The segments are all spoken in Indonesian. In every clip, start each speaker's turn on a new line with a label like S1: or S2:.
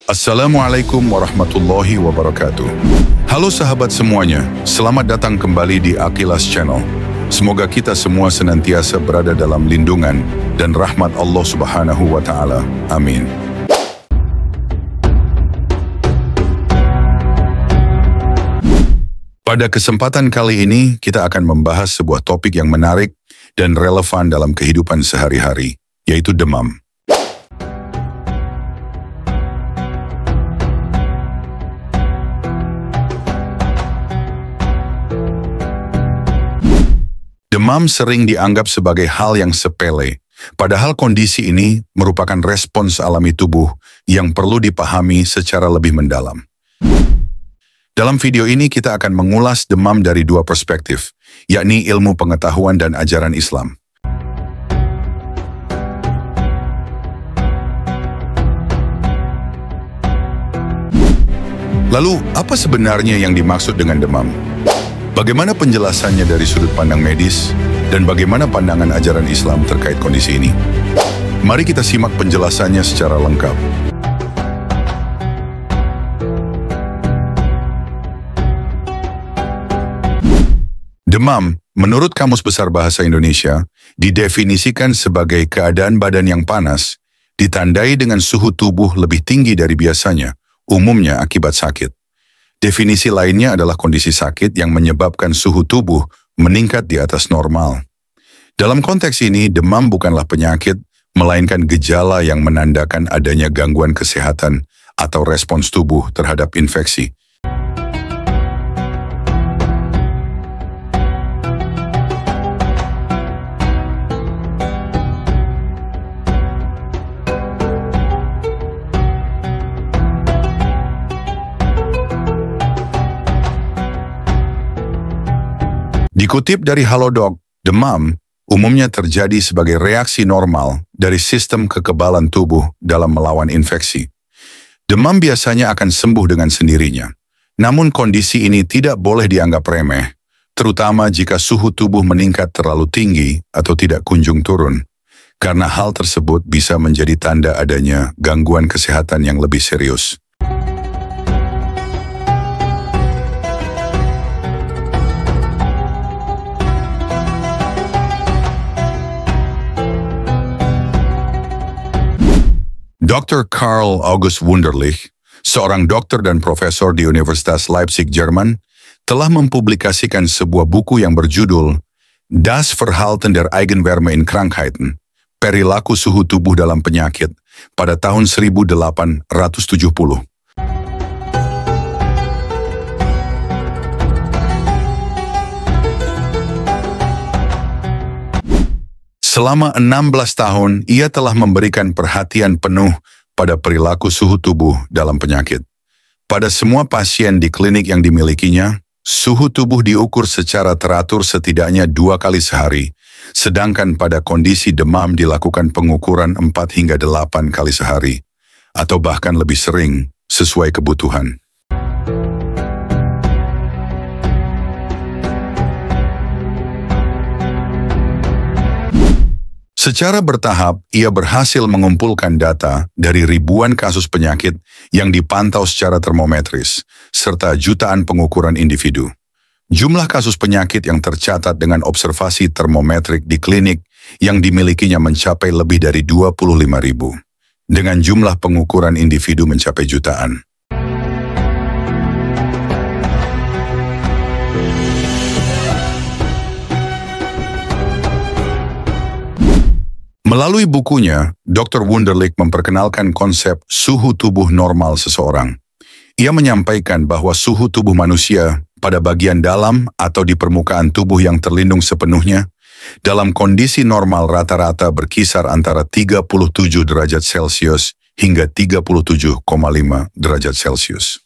S1: Assalamualaikum warahmatullahi wabarakatuh. Halo sahabat semuanya, selamat datang kembali di Aqilas Channel. Semoga kita semua senantiasa berada dalam lindungan dan rahmat Allah Subhanahu wa Ta'ala. Amin. Pada kesempatan kali ini, kita akan membahas sebuah topik yang menarik dan relevan dalam kehidupan sehari-hari, yaitu demam. Demam sering dianggap sebagai hal yang sepele, padahal kondisi ini merupakan respons alami tubuh yang perlu dipahami secara lebih mendalam. Dalam video ini kita akan mengulas demam dari dua perspektif, yakni ilmu pengetahuan dan ajaran Islam. Lalu, apa sebenarnya yang dimaksud dengan demam? Bagaimana penjelasannya dari sudut pandang medis, dan bagaimana pandangan ajaran Islam terkait kondisi ini? Mari kita simak penjelasannya secara lengkap. Demam, menurut Kamus Besar Bahasa Indonesia, didefinisikan sebagai keadaan badan yang panas, ditandai dengan suhu tubuh lebih tinggi dari biasanya, umumnya akibat sakit. Definisi lainnya adalah kondisi sakit yang menyebabkan suhu tubuh meningkat di atas normal. Dalam konteks ini, demam bukanlah penyakit, melainkan gejala yang menandakan adanya gangguan kesehatan atau respons tubuh terhadap infeksi. Dikutip dari Halodoc, demam umumnya terjadi sebagai reaksi normal dari sistem kekebalan tubuh dalam melawan infeksi. Demam biasanya akan sembuh dengan sendirinya. Namun kondisi ini tidak boleh dianggap remeh, terutama jika suhu tubuh meningkat terlalu tinggi atau tidak kunjung turun, karena hal tersebut bisa menjadi tanda adanya gangguan kesehatan yang lebih serius. Dr. Karl August Wunderlich, seorang dokter dan profesor di Universitas Leipzig, Jerman, telah mempublikasikan sebuah buku yang berjudul Das Verhalten der Eigenwärme in Krankheiten, Perilaku Suhu Tubuh dalam Penyakit, pada tahun 1870. Selama 16 tahun, ia telah memberikan perhatian penuh pada perilaku suhu tubuh dalam penyakit. Pada semua pasien di klinik yang dimilikinya, suhu tubuh diukur secara teratur setidaknya 2 kali sehari, sedangkan pada kondisi demam dilakukan pengukuran 4 hingga 8 kali sehari, atau bahkan lebih sering sesuai kebutuhan. Secara bertahap, ia berhasil mengumpulkan data dari ribuan kasus penyakit yang dipantau secara termometris, serta jutaan pengukuran individu. Jumlah kasus penyakit yang tercatat dengan observasi termometrik di klinik yang dimilikinya mencapai lebih dari 25.000, dengan jumlah pengukuran individu mencapai jutaan. Melalui bukunya, Dr. Wunderlich memperkenalkan konsep suhu tubuh normal seseorang. Ia menyampaikan bahwa suhu tubuh manusia pada bagian dalam atau di permukaan tubuh yang terlindung sepenuhnya, dalam kondisi normal rata-rata berkisar antara 37 derajat Celcius hingga 37,5 derajat Celcius.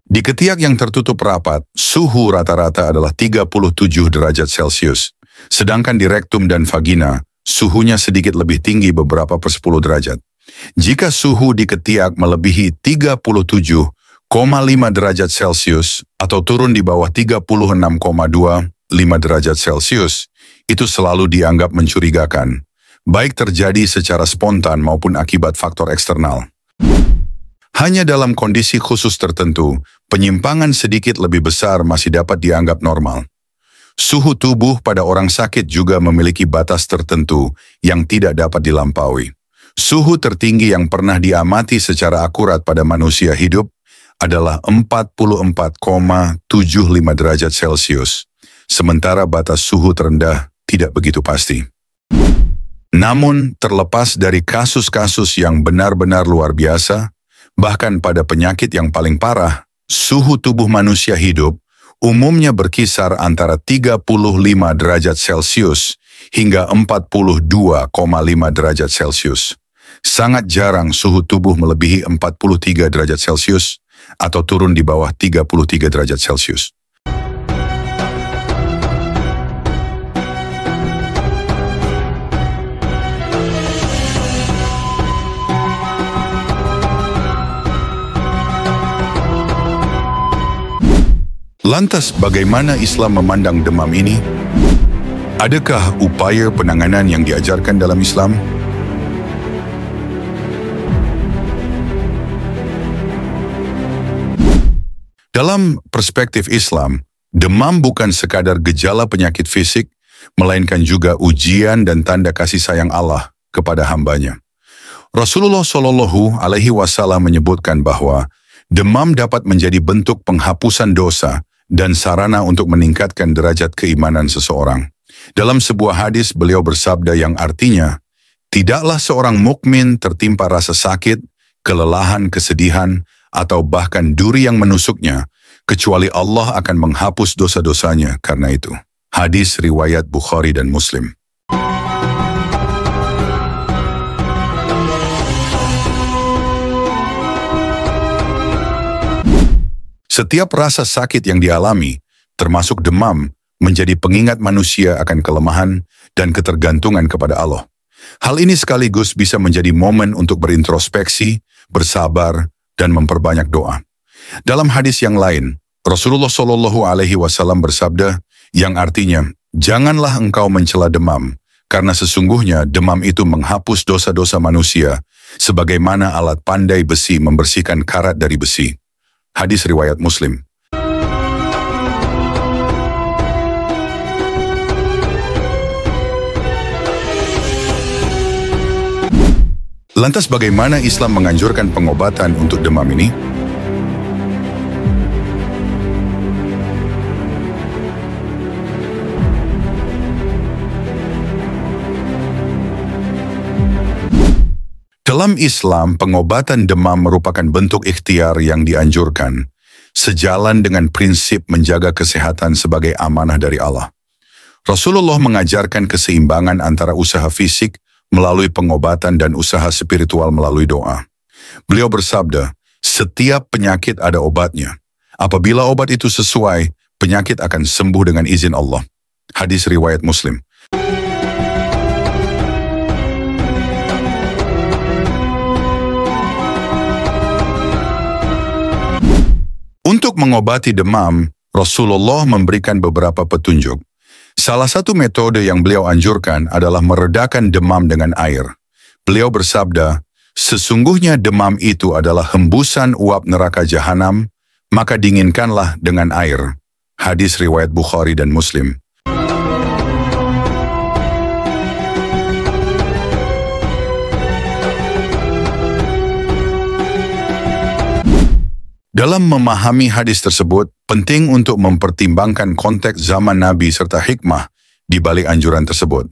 S1: Di ketiak yang tertutup rapat, suhu rata-rata adalah 37 derajat Celcius, sedangkan di rektum dan vagina, suhunya sedikit lebih tinggi beberapa per 10 derajat. Jika suhu di ketiak melebihi 37,5 derajat Celcius atau turun di bawah 36,25 derajat Celcius, itu selalu dianggap mencurigakan, baik terjadi secara spontan maupun akibat faktor eksternal. Hanya dalam kondisi khusus tertentu, penyimpangan sedikit lebih besar masih dapat dianggap normal. Suhu tubuh pada orang sakit juga memiliki batas tertentu yang tidak dapat dilampaui. Suhu tertinggi yang pernah diamati secara akurat pada manusia hidup adalah 44,75 derajat Celcius, sementara batas suhu terendah tidak begitu pasti. Namun, terlepas dari kasus-kasus yang benar-benar luar biasa, bahkan pada penyakit yang paling parah, suhu tubuh manusia hidup umumnya berkisar antara 35 derajat Celcius hingga 42,5 derajat Celcius. Sangat jarang suhu tubuh melebihi 43 derajat Celcius atau turun di bawah 33 derajat Celcius. Lantas, bagaimana Islam memandang demam ini? Adakah upaya penanganan yang diajarkan dalam Islam? Dalam perspektif Islam, demam bukan sekadar gejala penyakit fisik, melainkan juga ujian dan tanda kasih sayang Allah kepada hambanya. Rasulullah SAW menyebutkan bahwa demam dapat menjadi bentuk penghapusan dosa dan sarana untuk meningkatkan derajat keimanan seseorang. Dalam sebuah hadis beliau bersabda yang artinya, tidaklah seorang mukmin tertimpa rasa sakit, kelelahan, kesedihan, atau bahkan duri yang menusuknya, kecuali Allah akan menghapus dosa-dosanya karena itu. Hadis riwayat Bukhari dan Muslim. Setiap rasa sakit yang dialami, termasuk demam, menjadi pengingat manusia akan kelemahan dan ketergantungan kepada Allah. Hal ini sekaligus bisa menjadi momen untuk berintrospeksi, bersabar, dan memperbanyak doa. Dalam hadis yang lain, Rasulullah SAW bersabda, yang artinya, janganlah engkau mencela demam, karena sesungguhnya demam itu menghapus dosa-dosa manusia, sebagaimana alat pandai besi membersihkan karat dari besi. Hadis riwayat Muslim. Lantas bagaimana Islam menganjurkan pengobatan untuk demam ini? Dalam Islam, pengobatan demam merupakan bentuk ikhtiar yang dianjurkan, sejalan dengan prinsip menjaga kesehatan sebagai amanah dari Allah. Rasulullah mengajarkan keseimbangan antara usaha fisik melalui pengobatan dan usaha spiritual melalui doa. Beliau bersabda, setiap penyakit ada obatnya. Apabila obat itu sesuai, penyakit akan sembuh dengan izin Allah. Hadis riwayat Muslim. Untuk mengobati demam, Rasulullah memberikan beberapa petunjuk. Salah satu metode yang beliau anjurkan adalah meredakan demam dengan air. Beliau bersabda, sesungguhnya demam itu adalah hembusan uap neraka jahanam, maka dinginkanlah dengan air. Hadis riwayat Bukhari dan Muslim. Dalam memahami hadis tersebut, penting untuk mempertimbangkan konteks zaman Nabi serta hikmah di balik anjuran tersebut.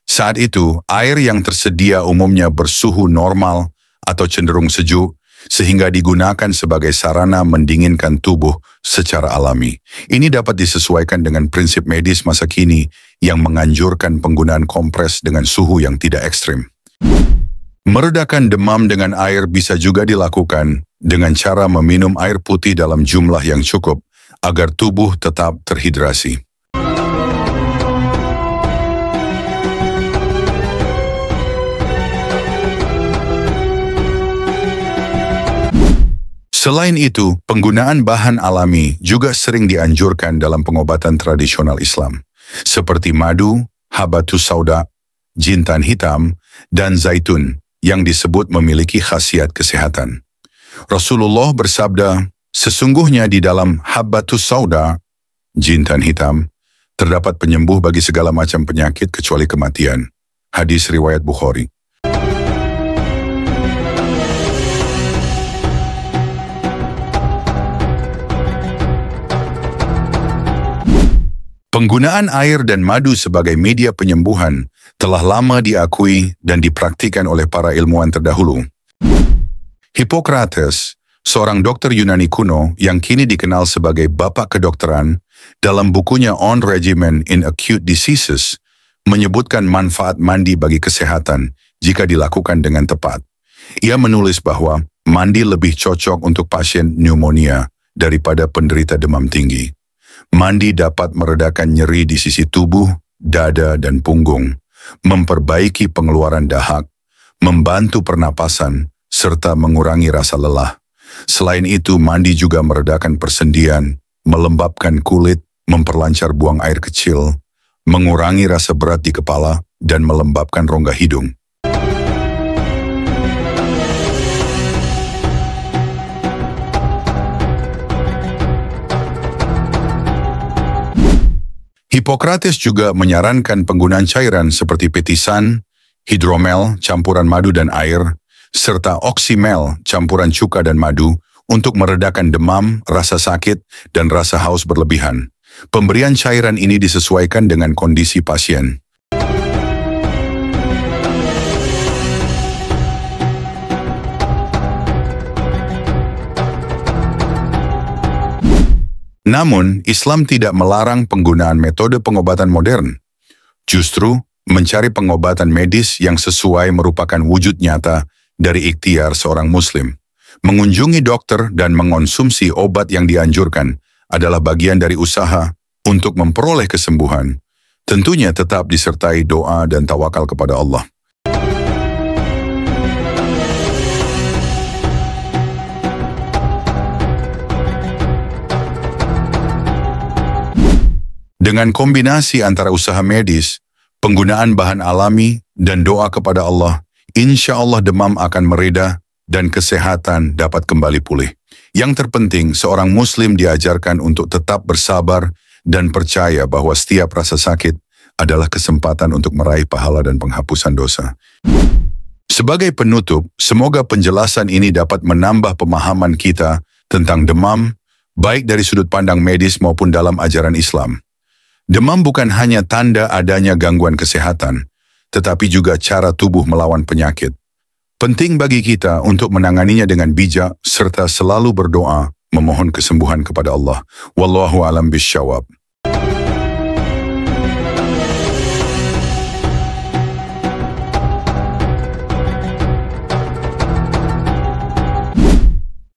S1: Saat itu, air yang tersedia umumnya bersuhu normal atau cenderung sejuk, sehingga digunakan sebagai sarana mendinginkan tubuh secara alami. Ini dapat disesuaikan dengan prinsip medis masa kini yang menganjurkan penggunaan kompres dengan suhu yang tidak ekstrim. Meredakan demam dengan air bisa juga dilakukan dengan cara meminum air putih dalam jumlah yang cukup agar tubuh tetap terhidrasi. Selain itu, penggunaan bahan alami juga sering dianjurkan dalam pengobatan tradisional Islam, seperti madu, habatus sauda, jintan hitam, dan zaitun, yang disebut memiliki khasiat kesehatan. Rasulullah bersabda, sesungguhnya di dalam habbatus sauda, jintan hitam, terdapat penyembuh bagi segala macam penyakit kecuali kematian. Hadis riwayat Bukhari. Penggunaan air dan madu sebagai media penyembuhan telah lama diakui dan dipraktikkan oleh para ilmuwan terdahulu. Hippocrates, seorang dokter Yunani kuno yang kini dikenal sebagai bapak kedokteran, dalam bukunya On Regimen in Acute Diseases, menyebutkan manfaat mandi bagi kesehatan jika dilakukan dengan tepat. Ia menulis bahwa mandi lebih cocok untuk pasien pneumonia daripada penderita demam tinggi. Mandi dapat meredakan nyeri di sisi tubuh, dada, dan punggung, memperbaiki pengeluaran dahak, membantu pernapasan, serta mengurangi rasa lelah. Selain itu, mandi juga meredakan persendian, melembabkan kulit, memperlancar buang air kecil, mengurangi rasa berat di kepala, dan melembabkan rongga hidung. Hippocrates juga menyarankan penggunaan cairan seperti petisan, hidromel, campuran madu dan air, serta oksimel, campuran cuka dan madu, untuk meredakan demam, rasa sakit, dan rasa haus berlebihan. Pemberian cairan ini disesuaikan dengan kondisi pasien. Namun, Islam tidak melarang penggunaan metode pengobatan modern. Justru, mencari pengobatan medis yang sesuai merupakan wujud nyata dari ikhtiar seorang Muslim. Mengunjungi dokter dan mengonsumsi obat yang dianjurkan adalah bagian dari usaha untuk memperoleh kesembuhan. Tentunya tetap disertai doa dan tawakal kepada Allah. Dengan kombinasi antara usaha medis, penggunaan bahan alami, dan doa kepada Allah, insya Allah demam akan mereda dan kesehatan dapat kembali pulih. Yang terpenting, seorang Muslim diajarkan untuk tetap bersabar dan percaya bahwa setiap rasa sakit adalah kesempatan untuk meraih pahala dan penghapusan dosa. Sebagai penutup, semoga penjelasan ini dapat menambah pemahaman kita tentang demam, baik dari sudut pandang medis maupun dalam ajaran Islam. Demam bukan hanya tanda adanya gangguan kesehatan, tetapi juga cara tubuh melawan penyakit. Penting bagi kita untuk menanganinya dengan bijak serta selalu berdoa memohon kesembuhan kepada Allah. Wallahu a'lam bishawab.